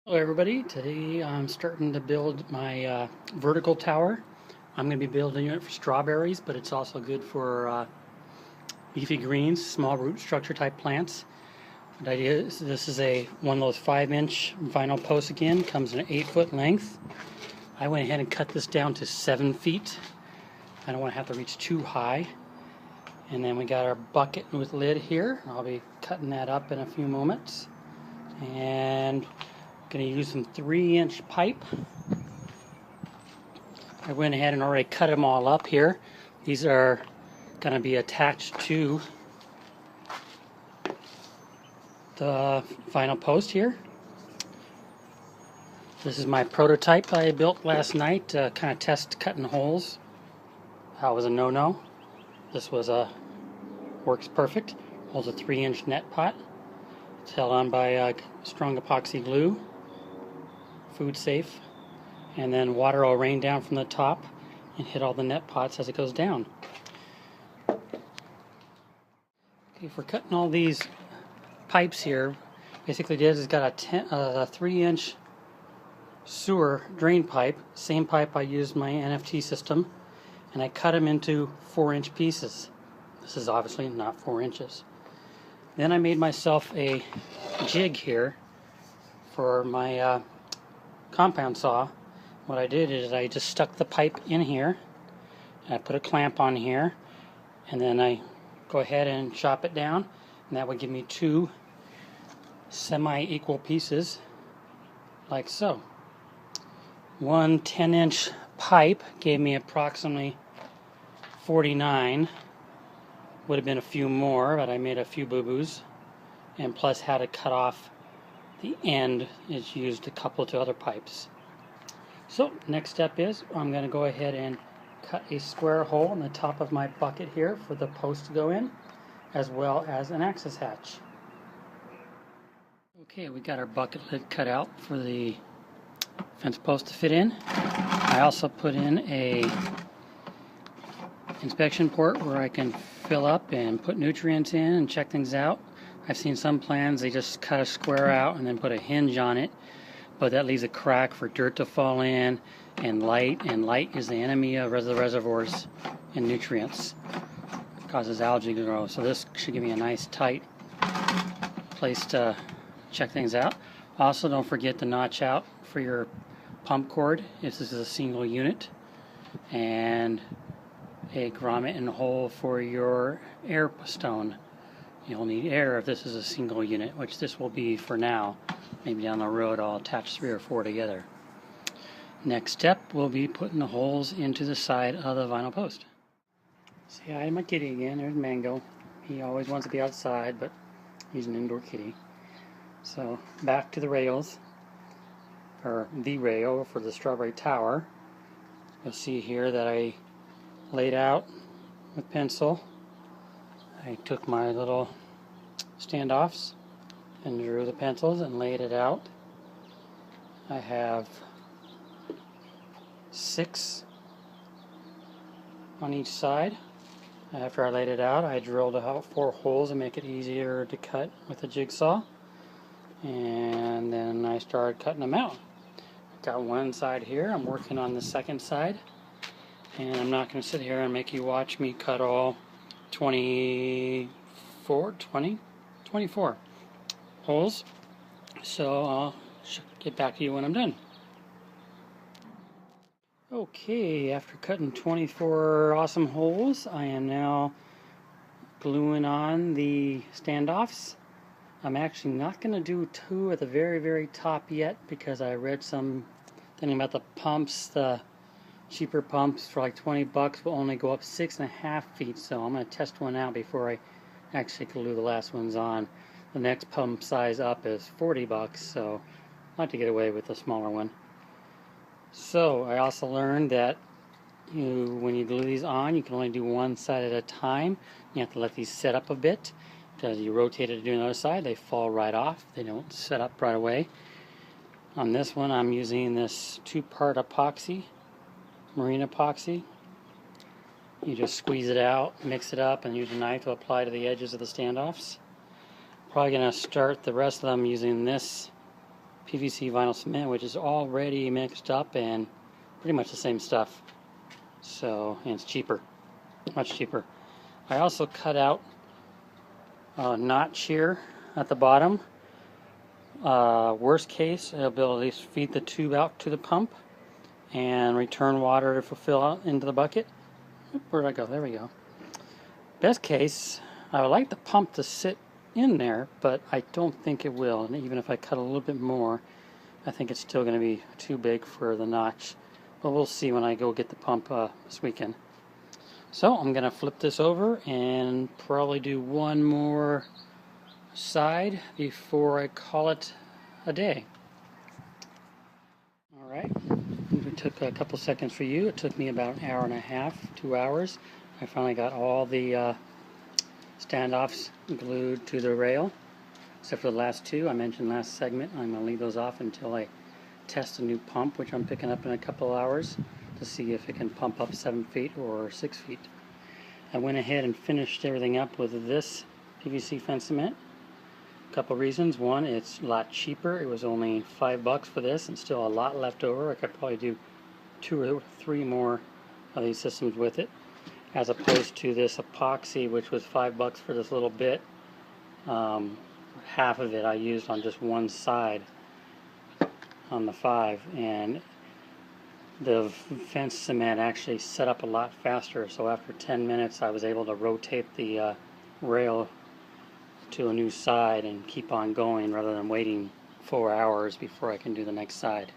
Hello everybody, today I'm starting to build my vertical tower. I'm going to be building it for strawberries, but it's also good for leafy greens, small root structure type plants. The idea is this is one of those 5-inch vinyl posts again, comes in an 8-foot length. I went ahead and cut this down to 7 feet. I don't want to have to reach too high. And then we got our bucket with lid here. I'll be cutting that up in a few moments. And going to use some 3-inch pipe. I went ahead and already cut them all up here. These are going to be attached to the vinyl post here. This is my prototype I built last night to kind of test cutting holes. That was a no-no. This was works perfect. Holds a 3-inch net pot. It's held on by strong epoxy glue. Food safe, and then water will rain down from the top and hit all the net pots as it goes down. Okay, for cutting all these pipes here, basically this has got a 3-inch sewer drain pipe, same pipe I used in my NFT system, and I cut them into 4-inch pieces. This is obviously not 4 inches. Then I made myself a jig here for my compound saw. What I did is I just stuck the pipe in here, and I put a clamp on here, and then I go ahead and chop it down, and that would give me 2 semi-equal pieces like so. One 10-inch pipe gave me approximately 49. Would have been a few more, but I made a few boo-boos, and plus had to cut off the end is used to couple to other pipes. So next step is I'm going to go ahead and cut a square hole in the top of my bucket here for the post to go in, as well as an access hatch. Okay, we got our bucket lid cut out for the fence post to fit in. I also put in a inspection port where I can fill up and put nutrients in and check things out. I've seen some plans, they just cut a square out and then put a hinge on it, but that leaves a crack for dirt to fall in and light is the enemy of the reservoirs and nutrients. It causes algae to grow, so this should give me a nice tight place to check things out. Also, don't forget to notch out for your pump cord if this is a single unit, and a grommet and hole for your air stone. You'll need air if this is a single unit, which this will be for now. Maybe down the road I'll attach 3 or 4 together. Next step will be putting the holes into the side of the vinyl post. See, I had my kitty again. There's Mango. He always wants to be outside, but he's an indoor kitty. So back to the rails, or the rail for the strawberry tower. You'll see here that I laid out with pencil. I took my little standoffs and drew the pencils and laid it out. I have 6 on each side. After I laid it out, I drilled out 4 holes to make it easier to cut with a jigsaw, and then I started cutting them out. Got one side here. I'm working on the second side, and I'm not going to sit here and make you watch me cut all 24 holes, so I'll get back to you when I'm done. Okay, after cutting 24 awesome holes, I am now gluing on the standoffs. I'm actually not going to do 2 at the very, very top yet, because I read something about the pumps. The cheaper pumps for like 20 bucks will only go up 6.5 feet, so I'm going to test one out before I actually glue the last ones on. The next pump size up is 40 bucks, so I'd like to get away with a smaller one. So I also learned that when you glue these on, you can only do one side at a time. You have to let these set up a bit, because you rotate it to do another side, they fall right off. They don't set up right away. On this one, I'm using this 2-part epoxy, marine epoxy. You just squeeze it out, mix it up, and use a knife to apply to the edges of the standoffs. Probably going to start the rest of them using this PVC vinyl cement, which is already mixed up and pretty much the same stuff. So, and it's cheaper, much cheaper. I also cut out a notch here at the bottom. Worst case, I'll be able to at least feed the tube out to the pump and return water to fulfill out into the bucket. Where'd I go? There we go. Best case, I would like the pump to sit in there, but I don't think it will. And even if I cut a little bit more, I think it's still going to be too big for the notch. But we'll see when I go get the pump this weekend. So I'm going to flip this over and probably do one more side before I call it a day. Alright, it took a couple seconds for you. It took me about an hour and a half, 2 hours. I finally got all the standoffs glued to the rail, except for the last two I mentioned last segment. I'm going to leave those off until I test a new pump, which I'm picking up in a couple hours, to see if it can pump up 7 feet or 6 feet. I went ahead and finished everything up with this PVC fence cement. A couple reasons. One, it's a lot cheaper. It was only $5 for this and still a lot left over. I could probably do 2 or 3 more of these systems with it, as opposed to this epoxy, which was $5 for this little bit. Half of it I used on just one side on the 5, and the fence cement actually set up a lot faster. So after 10 minutes I was able to rotate the rail to a new side and keep on going rather than waiting 4 hours before I can do the next side.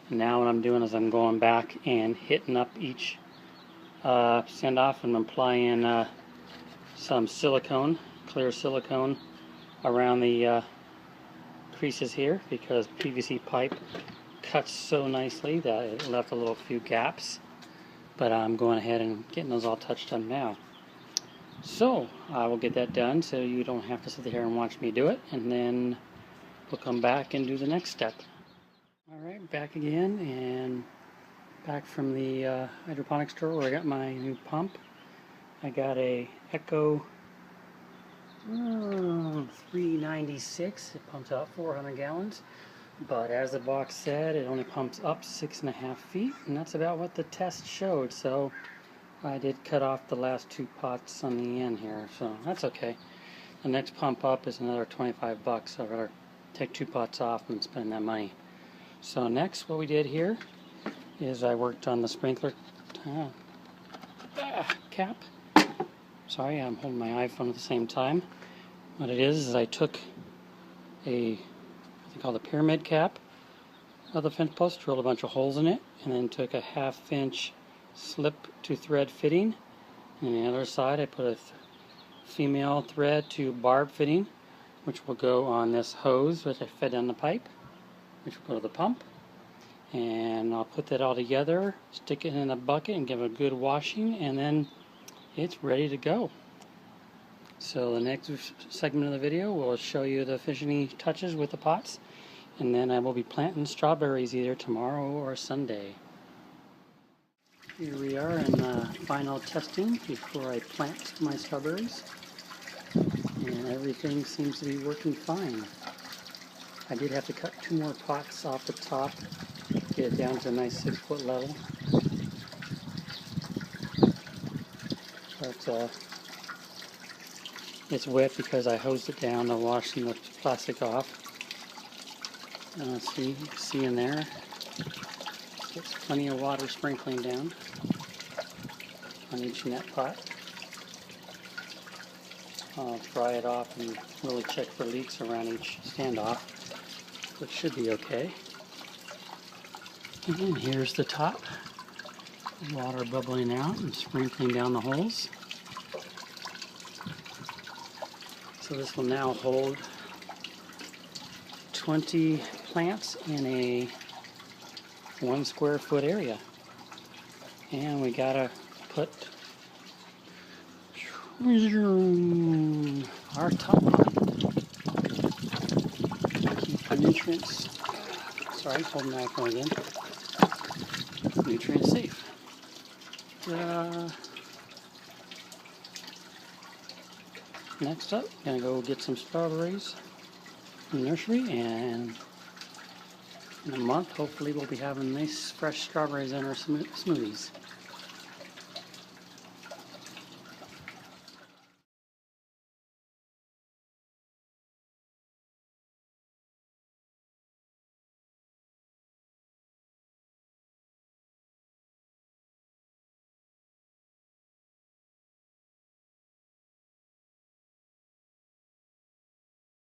And now what I'm doing is I'm going back and hitting up each standoff, and I'm applying some silicone, clear silicone, around the creases here, because PVC pipe cuts so nicely that it left a little few gaps. But I'm going ahead and getting those all touched up now. So I will get that done so you don't have to sit here and watch me do it, and then we'll come back and do the next step. Alright, back again, and back from the hydroponics store where I got my new pump. I got a Echo 396. It pumps out 400 gallons, but as the box said, it only pumps up 6.5 feet, and that's about what the test showed. So I did cut off the last 2 pots on the end here, so that's okay. The next pump up is another $25, so I'd rather take 2 pots off than spend that money. So next, what we did here is I worked on the sprinkler cap. Sorry, I'm holding my iPhone at the same time. What it is I took a, what they call the pyramid cap of the fence post, drilled a bunch of holes in it, and then took a 1/2 inch slip to thread fitting. And on the other side I put a female thread to barb fitting, which will go on this hose which I fed down the pipe, which will go to the pump. And I'll put that all together, stick it in a bucket and give it a good washing, and then it's ready to go. So the next segment of the video will show you the finishing touches with the pots, and then I will be planting strawberries either tomorrow or Sunday. Here we are in final testing before I plant my strawberries, and everything seems to be working fine. I did have to cut 2 more pots off the top, get it down to a nice 6-foot level. But it's wet because I hosed it down to wash the plastic off. See, you can see in there, there's plenty of water sprinkling down on each net pot. I'll dry it off and really check for leaks around each standoff, which should be okay. And here's the top. Water bubbling out and sprinkling down the holes. So this will now hold 20 plants in a 1 square foot area. And we gotta put our top on. Keep the nutrients, sorry, holding my iPhone again, nutrient safe. Next up, I'm gonna go get some strawberries from the nursery and In a month, hopefully we'll be having nice fresh strawberries in our smoothies.